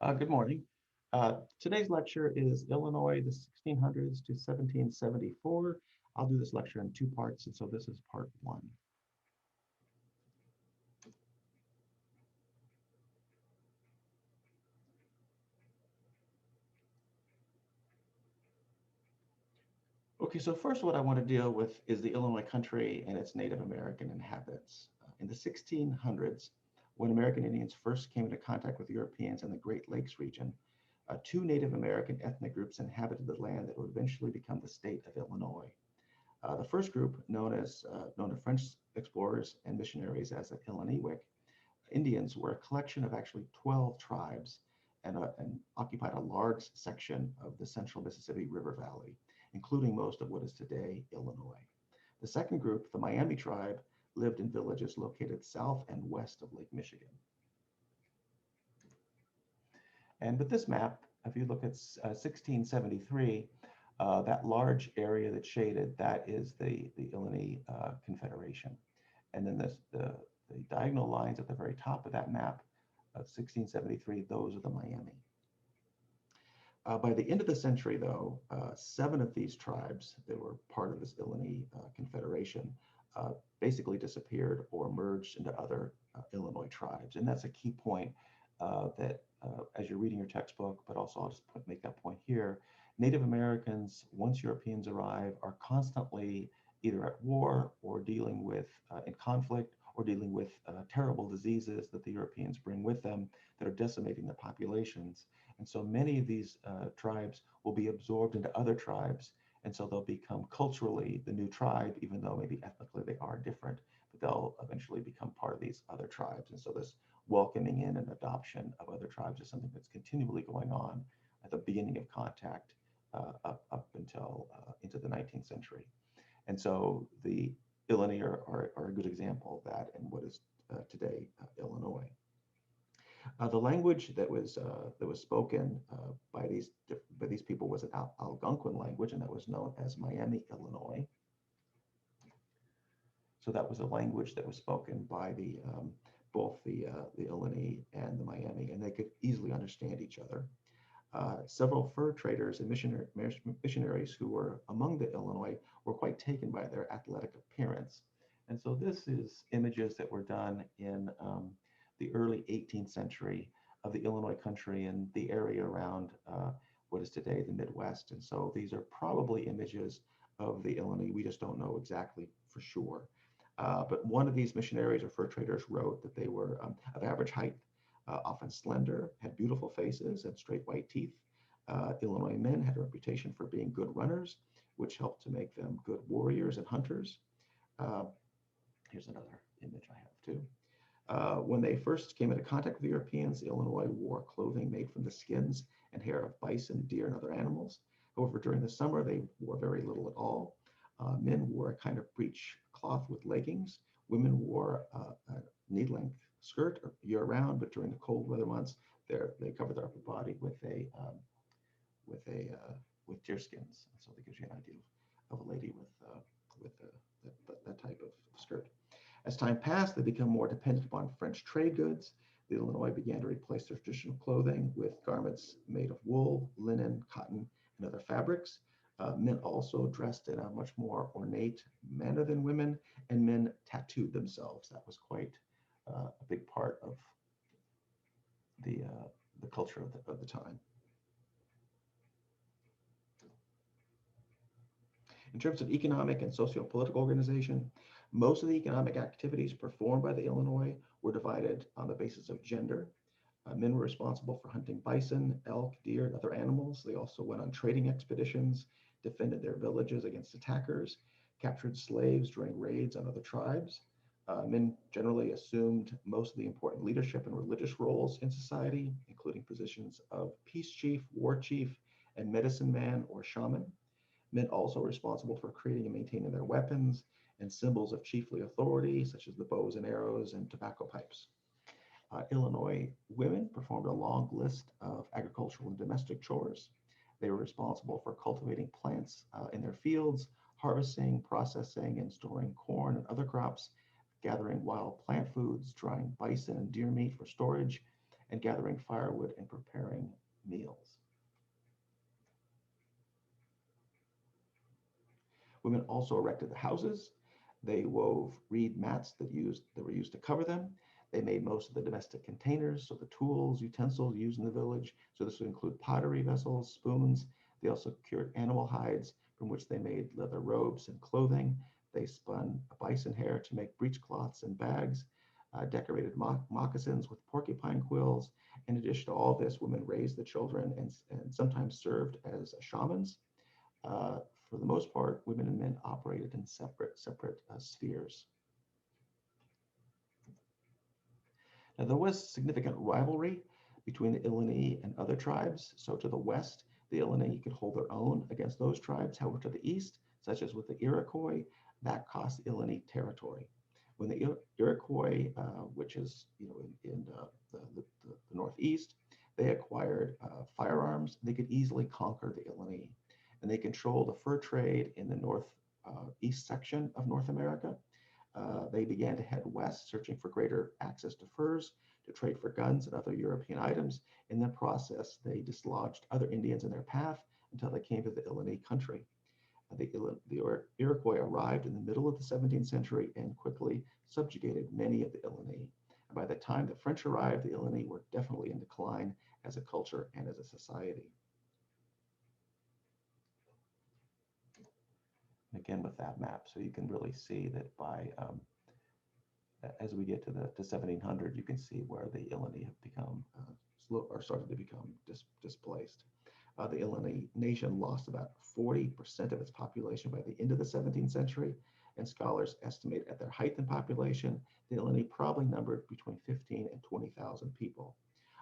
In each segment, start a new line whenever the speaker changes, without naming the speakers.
Good morning. Today's lecture is Illinois, the 1600s to 1774. I'll do this lecture in two parts, and so this is part one. Okay, so first what I want to deal with is the Illinois country and its Native American inhabitants. In the 1600s, when American Indians first came into contact with Europeans in the Great Lakes region, two Native American ethnic groups inhabited the land that would eventually become the state of Illinois. The first group, known to French explorers and missionaries as the Illiniwek Indians, were a collection of actually 12 tribes and occupied a large section of the central Mississippi River Valley, including most of what is today Illinois. The second group, the Miami tribe, lived in villages located south and west of Lake Michigan. And with this map, if you look at 1673, that large area that's shaded, that is the Illinois Confederation. And then the diagonal lines at the very top of that map of 1673, those are the Miami. By the end of the century, though, seven of these tribes that were part of this Illinois Confederation basically disappeared or merged into other Illinois tribes. And that's a key point that as you're reading your textbook, but also I'll just make that point here. Native Americans, once Europeans arrive, are constantly either at war or dealing with in conflict or dealing with terrible diseases that the Europeans bring with them that are decimating the populations. And so many of these tribes will be absorbed into other tribes. And so they'll become culturally the new tribe, even though maybe ethnically they are different, but they'll eventually become part of these other tribes. And so this welcoming in and adoption of other tribes is something that's continually going on at the beginning of contact up until into the 19th century. And so the Illini are a good example of that in what is today Illinois. The language that was spoken by these people was an Algonquin language, and that was known as Miami, Illinois. So that was a language that was spoken by both the Illini and the Miami, and they could easily understand each other. Several fur traders and missionaries who were among the Illinois were quite taken by their athletic appearance. And so this is images that were done in the early 18th century of the Illinois country and the area around what is today the Midwest. And so these are probably images of the Illinois. We just don't know exactly for sure. But one of these missionaries or fur traders wrote that they were of average height, often slender, had beautiful faces and straight white teeth. Illinois men had a reputation for being good runners, which helped to make them good warriors and hunters. Uh, Here's another image I have too. When they first came into contact with the Europeans, Illinois wore clothing made from the skins and hair of bison, deer, and other animals. However, during the summer, they wore very little at all. Men wore a kind of breech cloth with leggings. Women wore a knee-length skirt year-round, but during the cold weather months, they covered their upper body with a with deer skins. So that gives you an idea of a lady with that type of skirt. As time passed, they became more dependent upon French trade goods. The Illinois began to replace their traditional clothing with garments made of wool, linen, cotton, and other fabrics. Men also dressed in a much more ornate manner than women, and men tattooed themselves. That was quite a big part of the culture of the time. In terms of economic and socio-political organization, most of the economic activities performed by the Illinois were divided on the basis of gender. Men were responsible for hunting bison, elk, deer, and other animals. They also went on trading expeditions, defended their villages against attackers, captured slaves during raids on other tribes. Men generally assumed most of the important leadership and religious roles in society, including positions of peace chief, war chief, and medicine man or shaman. Men also responsible for creating and maintaining their weapons and symbols of chiefly authority, such as the bows and arrows and tobacco pipes. Illinois women performed a long list of agricultural and domestic chores. They were responsible for cultivating plants in their fields, harvesting, processing, and storing corn and other crops, gathering wild plant foods, drying bison and deer meat for storage, and gathering firewood and preparing meals. Women also erected the houses. They wove reed mats that were used to cover them. They made most of the domestic containers, so the tools, utensils used in the village. So this would include pottery vessels, spoons. They also cured animal hides from which they made leather robes and clothing. They spun bison hair to make breechcloths and bags, decorated moccasins with porcupine quills. In addition to all this, women raised the children and sometimes served as shamans. Uh, for the most part, women and men operated in separate spheres. Now, there was significant rivalry between the Illini and other tribes. So to the west, the Illini could hold their own against those tribes. However, to the east, such as with the Iroquois, that cost Illini territory. When the Iroquois, which is in the northeast, they acquired firearms, they could easily conquer the Illini, and they controlled the fur trade in the northeast section of North America. They began to head west, searching for greater access to furs, to trade for guns and other European items. In the process, they dislodged other Indians in their path until they came to the Illini country. The Iroquois arrived in the middle of the 17th century and quickly subjugated many of the Illini. And by the time the French arrived, the Illini were definitely in decline as a culture and as a society. Again, with that map, so you can really see that as we get to the 1700, you can see where the Illini have become or started to become displaced. The Illini nation lost about 40% of its population by the end of the 17th century, and scholars estimate at their height in population, the Illini probably numbered between 15 and 20,000 people.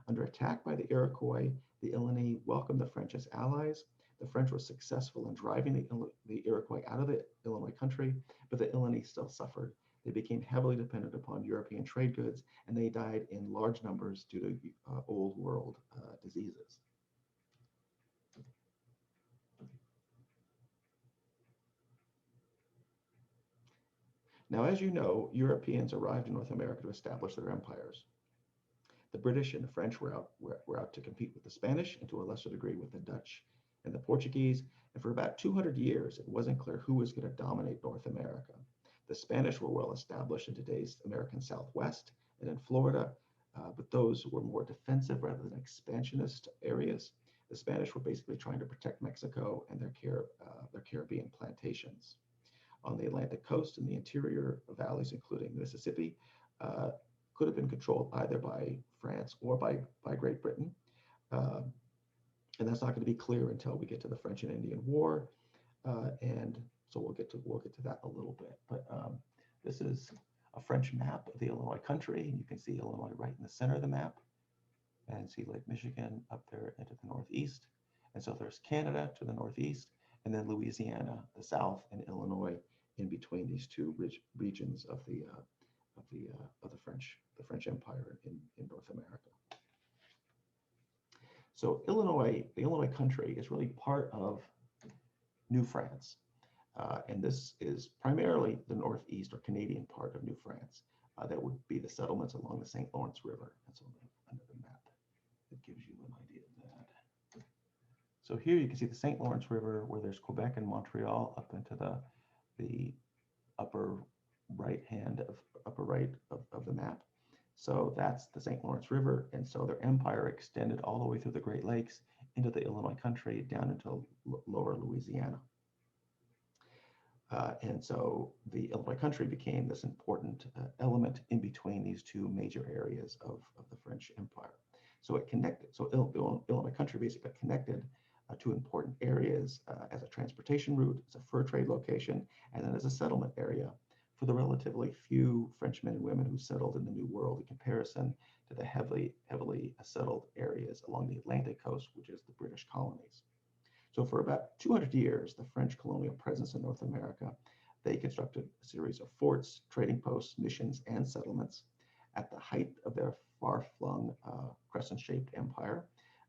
Under attack by the Iroquois, the Illini welcomed the French as allies. The French were successful in driving the Iroquois out of the Illinois country, but the Illini still suffered. They became heavily dependent upon European trade goods, and they died in large numbers due to old world diseases. Now, as you know, Europeans arrived in North America to establish their empires. The British and the French were out to compete with the Spanish, and to a lesser degree with the Dutch and the Portuguese. And for about 200 years, it wasn't clear who was going to dominate North America. The Spanish were well established in today's American Southwest and in Florida, but those were more defensive rather than expansionist areas. The Spanish were basically trying to protect Mexico and their Caribbean plantations. On the Atlantic coast and the interior valleys, including Mississippi, could have been controlled either by France or by Great Britain. And that's not going to be clear until we get to the French and Indian War. And so we'll get to that a little bit. But this is a French map of the Illinois country. And you can see Illinois right in the center of the map, and see Lake Michigan up there into the northeast. And so there's Canada to the northeast, and then Louisiana, the south, and Illinois in between these two regions of the French Empire in North America. So the Illinois country is really part of New France. And this is primarily the northeast or Canadian part of New France. That would be the settlements along the St. Lawrence River. That's under the map. That gives you an idea of that. So here you can see the St. Lawrence River, where there's Quebec and Montreal up into the upper right of the map. So that's the St. Lawrence River, and so their empire extended all the way through the Great Lakes into the Illinois country down into lower Louisiana. And so the Illinois country became this important element in between these two major areas of the French Empire. So it connected. So Illinois country basically connected to important areas as a transportation route, as a fur trade location, and then as a settlement area for the relatively few French men and women who settled in the New World in comparison to the heavily settled areas along the Atlantic coast, which is the British colonies. So for about 200 years, the French colonial presence in North America, they constructed a series of forts, trading posts, missions, and settlements. At the height of their far-flung crescent-shaped empire,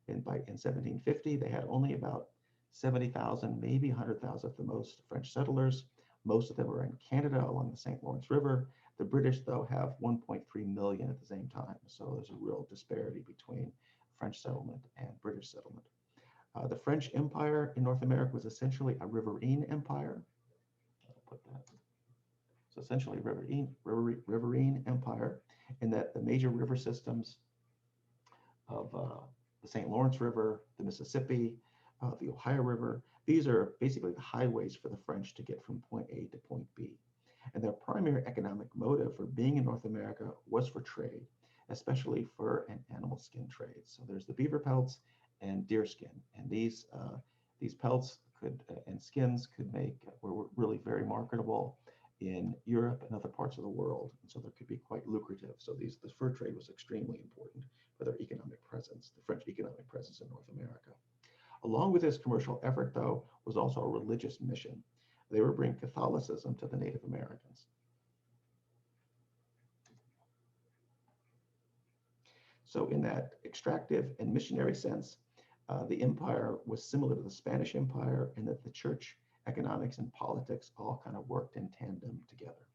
in 1750, they had only about 70,000, maybe 100,000 at the most French settlers. Most of them were in Canada along the St. Lawrence River. The British, though, have 1.3 million at the same time. So there's a real disparity between French settlement and British settlement. The French Empire in North America was essentially a riverine empire. I'll put that. So essentially riverine empire, in that the major river systems of the St. Lawrence River, the Mississippi, the Ohio River, these are basically the highways for the French to get from point A to point B. And their primary economic motive for being in North America was for trade, especially fur and animal skin trade. So there's the beaver pelts and deer skin, and these pelts could and skins could make were really very marketable in Europe and other parts of the world, and so they could be quite lucrative. So the fur trade was extremely important for their economic presence, the French economic presence in North America. Along with this commercial effort, though, was also a religious mission. They were bringing Catholicism to the Native Americans. So in that extractive and missionary sense, the empire was similar to the Spanish Empire in that the church, economics, and politics all kind of worked in tandem together.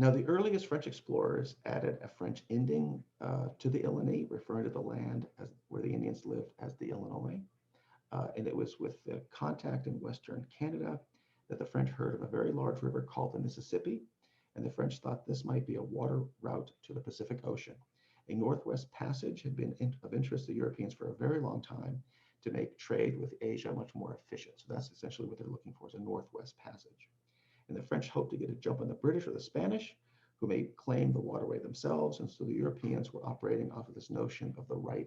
Now, the earliest French explorers added a French ending to the Illini, referring to the land as where the Indians lived as the Illinois. And it was with the contact in Western Canada that the French heard of a very large river called the Mississippi, and the French thought this might be a water route to the Pacific Ocean. A northwest passage had been of interest to Europeans for a very long time to make trade with Asia much more efficient. So that's essentially what they're looking for, is a northwest passage. And the French hoped to get a jump on the British or the Spanish, who may claim the waterway themselves. And so the Europeans were operating off of this notion of the right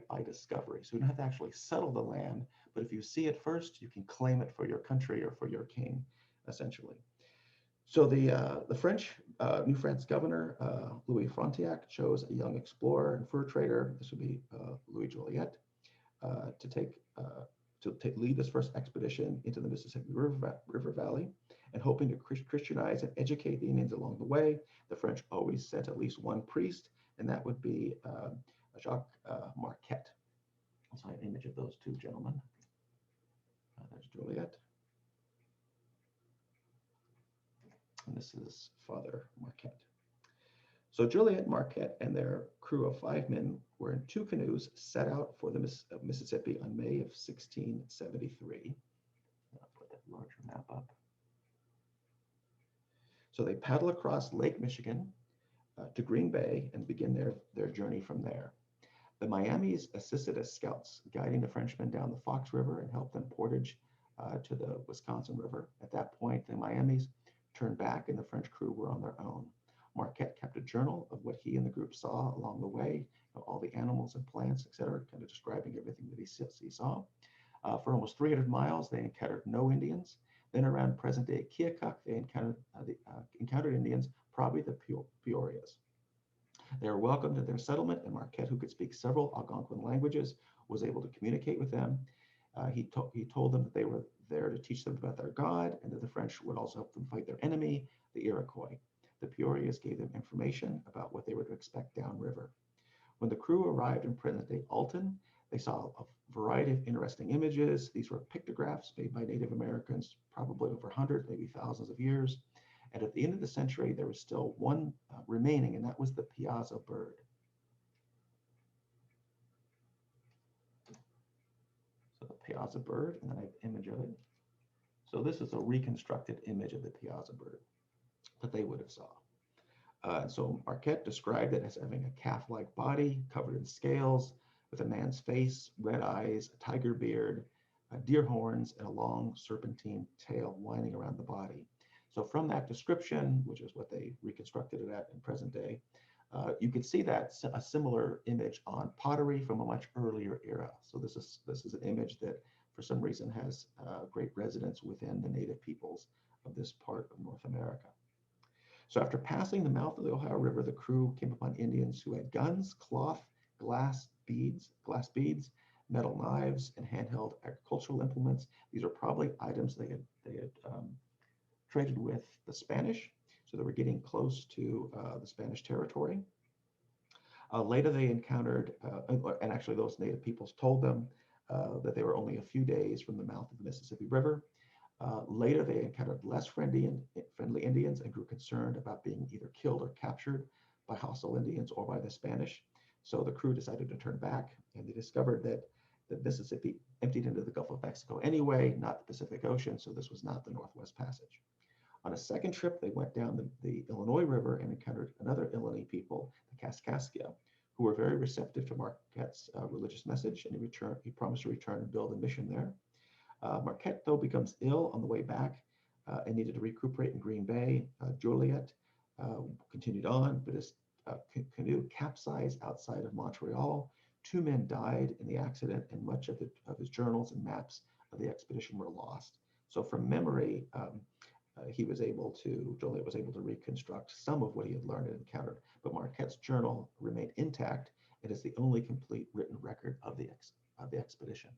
by discovery. So you don't have to actually settle the land, but if you see it first, you can claim it for your country or for your king, essentially. So the French, New France governor, Louis Frontenac, chose a young explorer and fur trader, this would be Louis Joliet, to lead this first expedition into the Mississippi River Valley, and hoping to Christianize and educate the Indians along the way. The French always sent at least one priest, and that would be Jacques Marquette. So I have an image of those two gentlemen. There's Joliet. And this is Father Marquette. So Joliet, Marquette, and their crew of 5 men were in 2 canoes set out for the Mississippi on May of 1673. I'll put that larger map up. So they paddle across Lake Michigan to Green Bay and begin their journey from there. The Miamis assisted as scouts, guiding the Frenchmen down the Fox River and helped them portage to the Wisconsin River. At that point, the Miamis turned back and the French crew were on their own. Marquette kept a journal of what he and the group saw along the way, all the animals and plants, etc., kind of describing everything that he saw. For almost 300 miles, they encountered no Indians. Then around present-day Keokuk, they encountered Indians, probably the Peorias. They were welcomed at their settlement, and Marquette, who could speak several Algonquin languages, was able to communicate with them. He told them that they were there to teach them about their God, and that the French would also help them fight their enemy, the Iroquois. The Peorias gave them information about what they were to expect downriver. When the crew arrived in present-day Alton, they saw a variety of interesting images. These were pictographs made by Native Americans, probably over 100, maybe thousands of years. And at the end of the century, there was still one remaining, and that was the Piazza bird. So the Piazza bird, and then I have an image of it. So this is a reconstructed image of the Piazza bird that they would have saw. So Marquette described it as having a calf-like body covered in scales, with a man's face, red eyes, a tiger beard, deer horns, and a long serpentine tail winding around the body. So from that description, which is what they reconstructed it at in present day, you could see that a similar image on pottery from a much earlier era. So this is an image that for some reason has great resonance within the native peoples of this part of North America. So after passing the mouth of the Ohio River, the crew came upon Indians who had guns, cloth, glass beads, metal knives, and handheld agricultural implements. These are probably items they had traded with the Spanish, so they were getting close to the Spanish territory. Later, they encountered, and actually those native peoples told them that they were only a few days from the mouth of the Mississippi River. Later, they encountered less friendly Indians and grew concerned about being either killed or captured by hostile Indians or by the Spanish. So the crew decided to turn back, and they discovered that the Mississippi emptied into the Gulf of Mexico anyway, not the Pacific Ocean, so this was not the Northwest Passage. On a second trip, they went down the Illinois River and encountered another Illini people, the Kaskaskia, who were very receptive to Marquette's religious message, and he promised to return and build a mission there. Marquette, though, becomes ill on the way back and needed to recuperate in Green Bay. Joliet continued on, but his canoe capsized outside of Montreal. 2 men died in the accident, and much of his journals and maps of the expedition were lost. So, from memory, Joliet was able to reconstruct some of what he had learned and encountered, but Marquette's journal remained intact and is the only complete written record of the expedition.